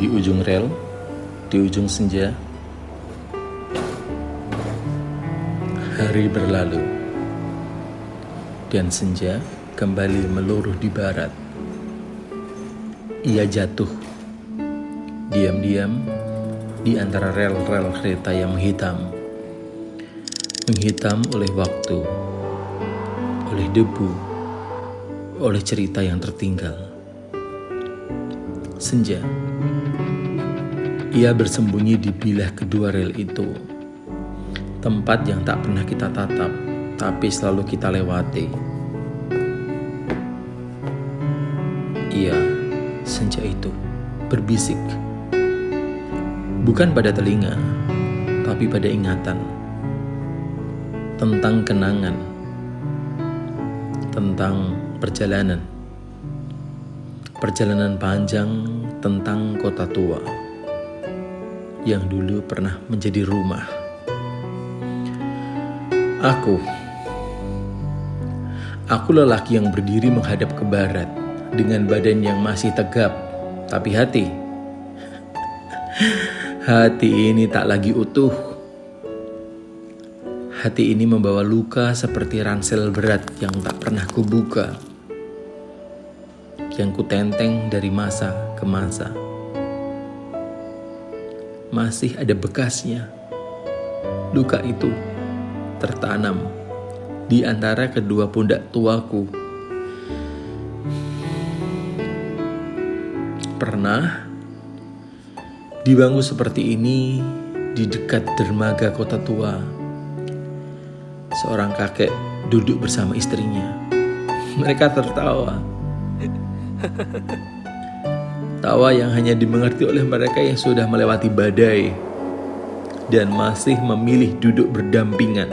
Di ujung rel, di ujung senja, hari berlalu, dan senja kembali meluruh di barat. Ia jatuh, diam-diam, di antara rel-rel kereta yang menghitam oleh waktu, oleh debu, oleh cerita yang tertinggal. Senja, ia bersembunyi di bilah kedua rel itu, tempat yang tak pernah kita tatap, tapi selalu kita lewati. Ia, senja itu, berbisik, bukan pada telinga, tapi pada ingatan, tentang kenangan, tentang perjalanan panjang, tentang kota tua yang dulu pernah menjadi rumah. Aku lelaki yang berdiri menghadap ke barat dengan badan yang masih tegap, tapi hati ini tak lagi utuh. Hati ini membawa luka seperti ransel berat yang tak pernah kubuka, yang kutenteng dari masa ke masa. Masih ada bekasnya. Luka itu tertanam di antara kedua pundak tuaku. Pernah di bangku seperti ini, di dekat dermaga kota tua, seorang kakek duduk bersama istrinya. Mereka tertawa. Tawa yang hanya dimengerti oleh mereka yang sudah melewati badai dan masih memilih duduk berdampingan.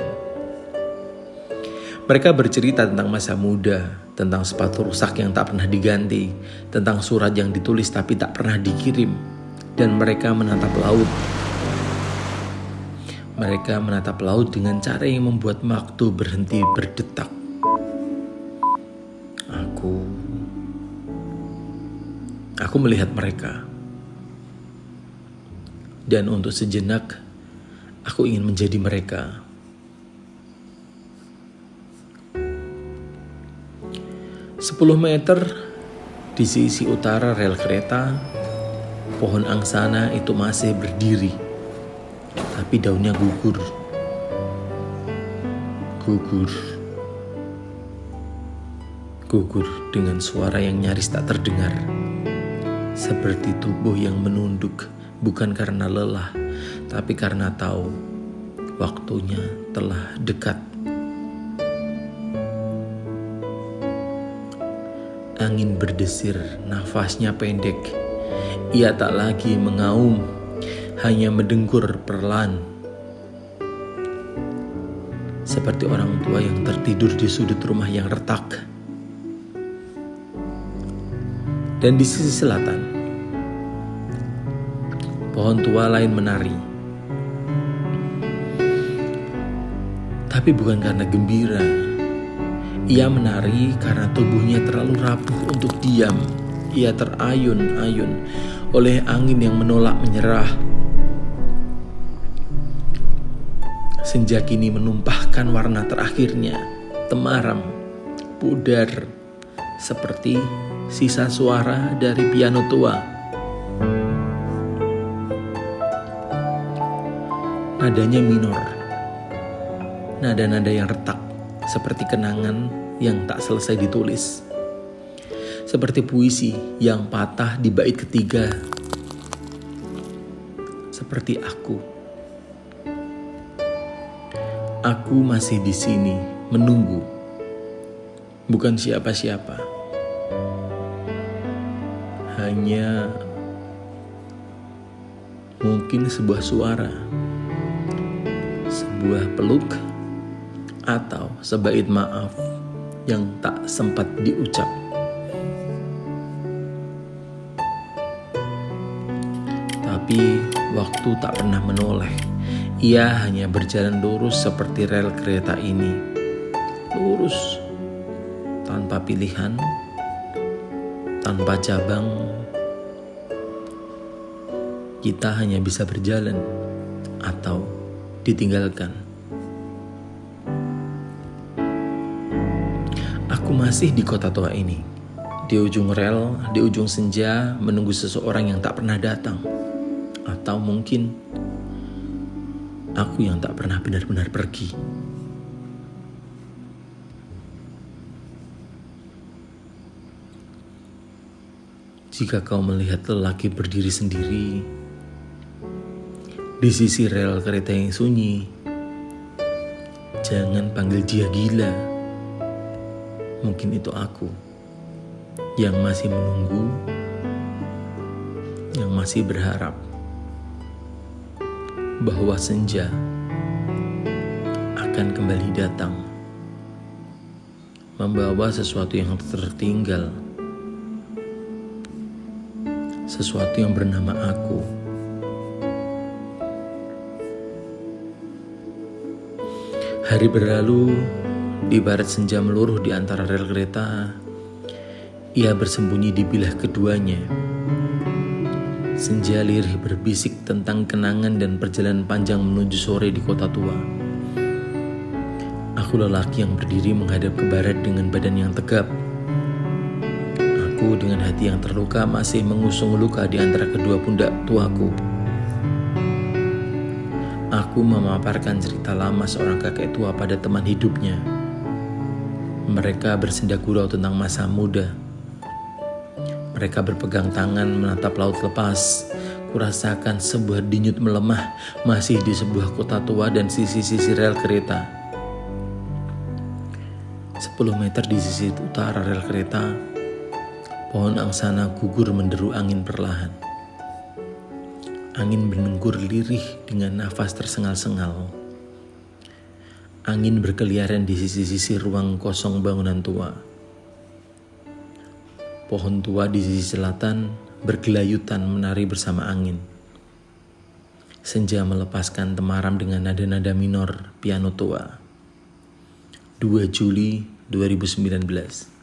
Mereka bercerita tentang masa muda, tentang sepatu rusak yang tak pernah diganti, tentang surat yang ditulis tapi tak pernah dikirim, dan mereka menatap laut. Mereka menatap laut dengan cara yang membuat waktu berhenti berdetak. Aku melihat mereka. Dan untuk sejenak, aku ingin menjadi mereka. Sepuluh meter di sisi utara rel kereta, pohon angsana itu masih berdiri, tapi daunnya gugur. Gugur dengan suara yang nyaris tak terdengar. Seperti tubuh yang menunduk, bukan karena lelah, tapi karena tahu waktunya telah dekat. Angin berdesir, nafasnya pendek. Ia tak lagi mengaum, hanya mendengkur perlahan. Seperti orang tua yang tertidur di sudut rumah yang retak. Dan di sisi selatan, pohon tua lain menari. Tapi bukan karena gembira. Ia menari karena tubuhnya terlalu rapuh untuk diam. Ia terayun-ayun oleh angin yang menolak menyerah. Senja kini menumpahkan warna terakhirnya, temaram, pudar, seperti sisa suara dari piano tua. Nadanya minor, nada-nada yang retak, seperti kenangan yang tak selesai ditulis, seperti puisi yang patah di bait ketiga, seperti aku masih di sini menunggu, bukan siapa-siapa. Hanya mungkin sebuah suara, sebuah peluk, atau sebait maaf yang tak sempat diucap. Tapi waktu tak pernah menoleh. Ia hanya berjalan lurus seperti rel kereta ini. Lurus, tanpa pilihan, tanpa cabang, kita hanya bisa berjalan atau ditinggalkan. Aku masih di kota tua ini, di ujung rel, di ujung senja, menunggu seseorang yang tak pernah datang. Atau mungkin aku yang tak pernah benar-benar pergi. Jika kau melihat lelaki berdiri sendiri di sisi rel kereta yang sunyi, jangan panggil dia gila. Mungkin itu aku yang masih menunggu, yang masih berharap bahwa senja akan kembali datang, membawa sesuatu yang tertinggal, sesuatu yang bernama aku. Hari berlalu, di barat senja meluruh di antara rel kereta. Ia bersembunyi di bilah keduanya. Senja lirih berbisik tentang kenangan dan perjalanan panjang menuju sore di kota tua. Aku lelaki yang berdiri menghadap ke barat dengan badan yang tegap. Aku dengan hati yang terluka masih mengusung luka di antara kedua pundak tuaku. Aku memaparkan cerita lama seorang kakek tua pada teman hidupnya. Mereka bersenda gurau tentang masa muda. Mereka berpegang tangan menatap laut lepas. Kurasakan sebuah denyut melemah masih di sebuah kota tua dan sisi-sisi rel kereta. 10 meter di sisi utara rel kereta, pohon angsana gugur menderu angin perlahan. Angin menenggur lirih dengan nafas tersengal-sengal. Angin berkeliaran di sisi-sisi ruang kosong bangunan tua. Pohon tua di sisi selatan bergelayutan menari bersama angin. Senja melepaskan temaram dengan nada-nada minor piano tua. 2 Juli 2019